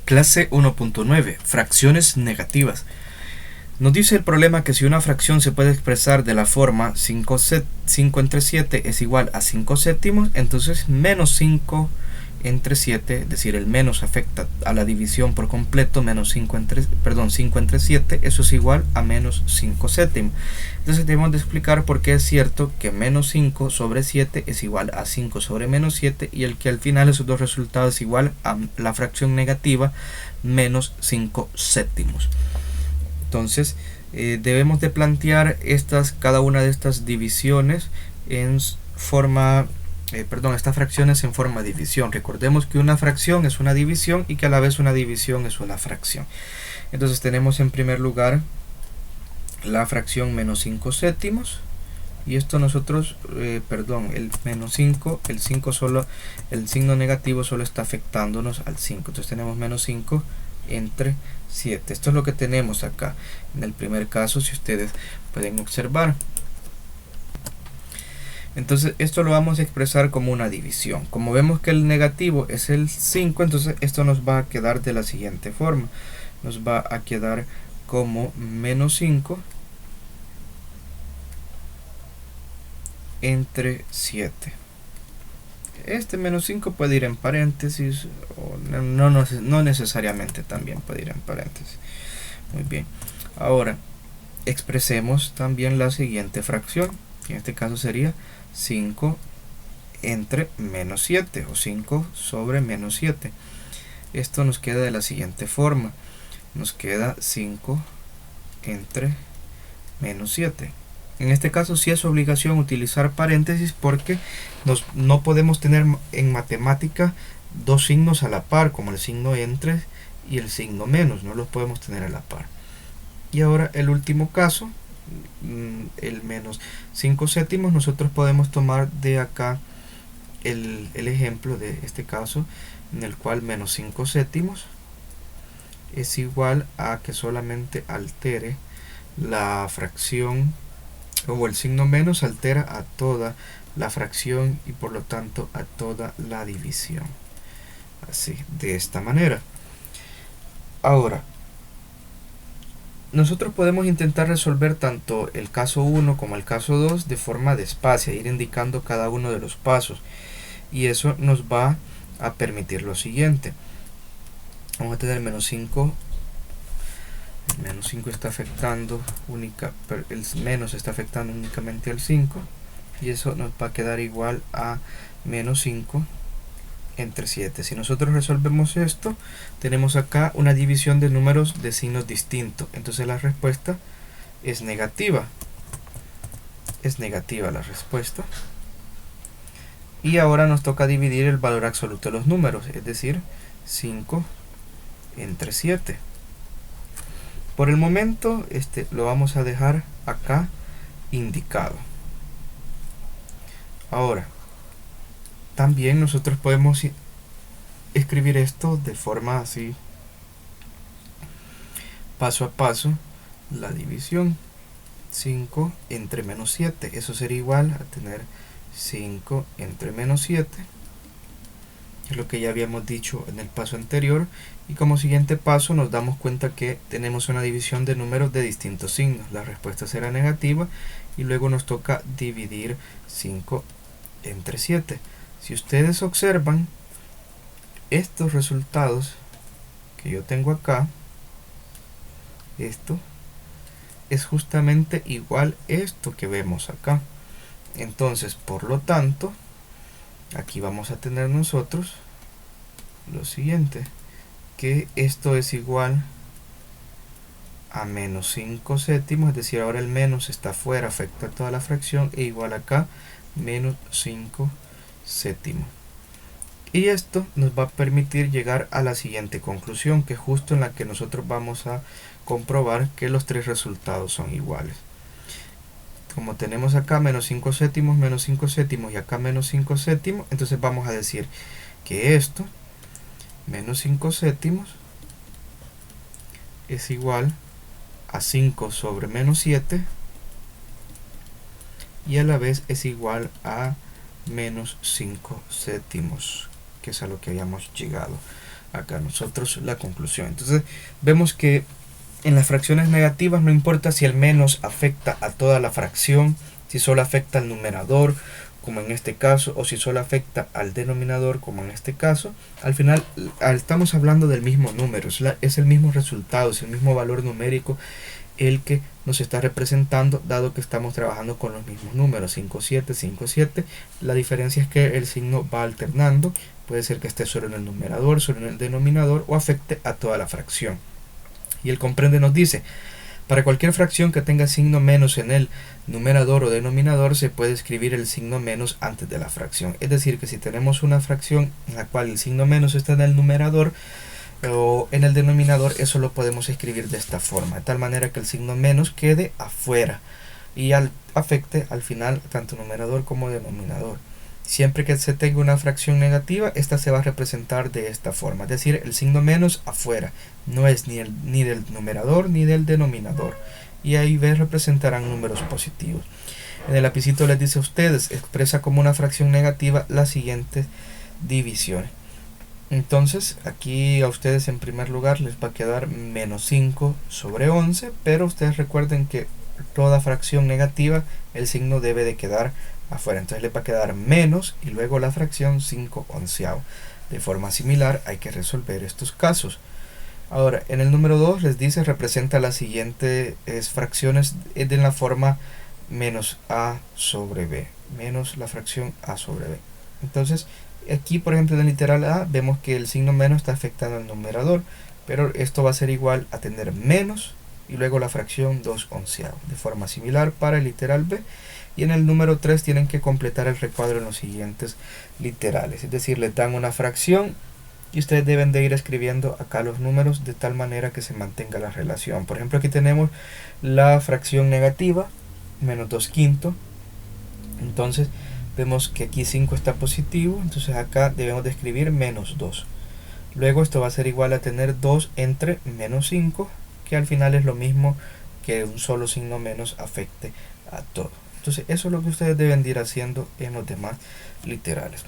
Clase 1.9. Fracciones negativas. Nos dice el problema que si una fracción se puede expresar de la forma 5 entre 7 es igual a 5 séptimos, entonces menos 5 entre 7, es decir, el menos afecta a la división por completo, 5 entre 7, eso es igual a menos 5 séptimos. Entonces debemos de explicar por qué es cierto que menos 5 sobre 7 es igual a 5 sobre menos 7 y el que al final esos dos resultados es igual a la fracción negativa menos 5 séptimos. Entonces debemos de plantear cada una de estas divisiones en forma estas fracciones en forma de división. Recordemos que una fracción es una división y que a la vez una división es una fracción. Entonces tenemos en primer lugar la fracción menos 5 séptimos y esto nosotros, el menos 5, el 5 solo, el signo negativo solo está afectándonos al 5, entonces tenemos menos 5 entre 7. Esto es lo que tenemos acá en el primer caso, si ustedes pueden observar. Entonces esto lo vamos a expresar como una división. Como vemos que el negativo es el 5, entonces esto nos va a quedar de la siguiente forma. Nos va a quedar como menos 5 entre 7. Este menos 5 puede ir en paréntesis o no necesariamente también puede ir en paréntesis. Muy bien. Ahora expresemos también la siguiente fracción. En este caso sería 5 entre menos 7 o 5 sobre menos 7. Esto nos queda de la siguiente forma. Nos queda 5 entre menos 7. En este caso sí es obligación utilizar paréntesis porque no podemos tener en matemática dos signos a la par, como el signo entre y el signo menos, no los podemos tener a la par. Y ahora el último caso, el menos 5 séptimos, nosotros podemos tomar de acá el ejemplo de este caso en el cual menos 5 séptimos es igual a que solamente altere la fracción, o el signo menos altera a toda la fracción y por lo tanto a toda la división. Así, de esta manera. Ahora, nosotros podemos intentar resolver tanto el caso 1 como el caso 2 de forma despacia, ir indicando cada uno de los pasos. Y eso nos va a permitir lo siguiente. Vamos a tener menos 5. El menos 5 está afectando el menos está afectando únicamente al 5. Y eso nos va a quedar igual a menos 5 entre 7. Si nosotros resolvemos esto, tenemos acá una división de números de signos distintos. Entonces la respuesta es negativa. Es negativa la respuesta. Y ahora nos toca dividir el valor absoluto de los números, es decir, 5 entre 7. Por el momento lo vamos a dejar acá indicado. Ahora, también nosotros podemos escribir esto de forma así, paso a paso, la división. 5 entre menos 7, eso sería igual a tener 5 entre menos 7, es lo que ya habíamos dicho en el paso anterior, y como siguiente paso nos damos cuenta que tenemos una división de números de distintos signos. La respuesta será negativa y luego nos toca dividir 5 entre 7. Si ustedes observan estos resultados que yo tengo acá, esto es justamente igual esto que vemos acá. Entonces, por lo tanto, aquí vamos a tener nosotros lo siguiente, que esto es igual a menos 5 séptimos, es decir, ahora el menos está afuera, afecta a toda la fracción, e igual acá menos 5 séptimos. Y esto nos va a permitir llegar a la siguiente conclusión, que es justo en la que nosotros vamos a comprobar que los tres resultados son iguales. Como tenemos acá menos 5 séptimos y acá menos 5 séptimos, entonces vamos a decir que esto, menos 5 séptimos, es igual a 5 sobre menos 7 y a la vez es igual a menos 5 séptimos, que es a lo que habíamos llegado acá nosotros la conclusión. Entonces vemos que en las fracciones negativas no importa si el menos afecta a toda la fracción, si solo afecta al numerador, como en este caso, o si solo afecta al denominador, como en este caso. Al final estamos hablando del mismo número, es el mismo resultado, es el mismo valor numérico el que nos está representando, dado que estamos trabajando con los mismos números, 5, 7, 5, 7. La diferencia es que el signo va alternando, puede ser que esté solo en el numerador, solo en el denominador, o afecte a toda la fracción. Y el comprende nos dice: para cualquier fracción que tenga signo menos en el numerador o denominador, se puede escribir el signo menos antes de la fracción. Es decir, que si tenemos una fracción en la cual el signo menos está en el numerador o en el denominador, eso lo podemos escribir de esta forma, de tal manera que el signo menos quede afuera y afecte al final tanto numerador como denominador. Siempre que se tenga una fracción negativa, esta se va a representar de esta forma, es decir, el signo menos afuera, no es ni del numerador ni del denominador, y ahí representarán números positivos. En el lapicito les dice a ustedes: expresa como una fracción negativa las siguientes divisiones. Entonces aquí a ustedes en primer lugar les va a quedar menos 5 sobre 11, pero ustedes recuerden que toda fracción negativa el signo debe de quedar afuera, entonces les va a quedar menos y luego la fracción 5 onceavos. De forma similar hay que resolver estos casos. Ahora en el número 2 les dice: representa las siguientes fracciones de la forma menos a sobre b, menos la fracción a sobre b. Entonces aquí, por ejemplo, en el literal A vemos que el signo menos está afectando al numerador, pero esto va a ser igual a tener menos y luego la fracción 2 onceavos. De forma similar para el literal B. Y en el número 3 tienen que completar el recuadro en los siguientes literales. Es decir, les dan una fracción y ustedes deben de ir escribiendo acá los números de tal manera que se mantenga la relación. Por ejemplo, aquí tenemos la fracción negativa, menos 2 quintos. Entonces vemos que aquí 5 está positivo, entonces acá debemos de escribir menos 2. Luego esto va a ser igual a tener 2 entre menos 5, que al final es lo mismo que un solo signo menos afecte a todo. Entonces eso es lo que ustedes deben de ir haciendo en los demás literales.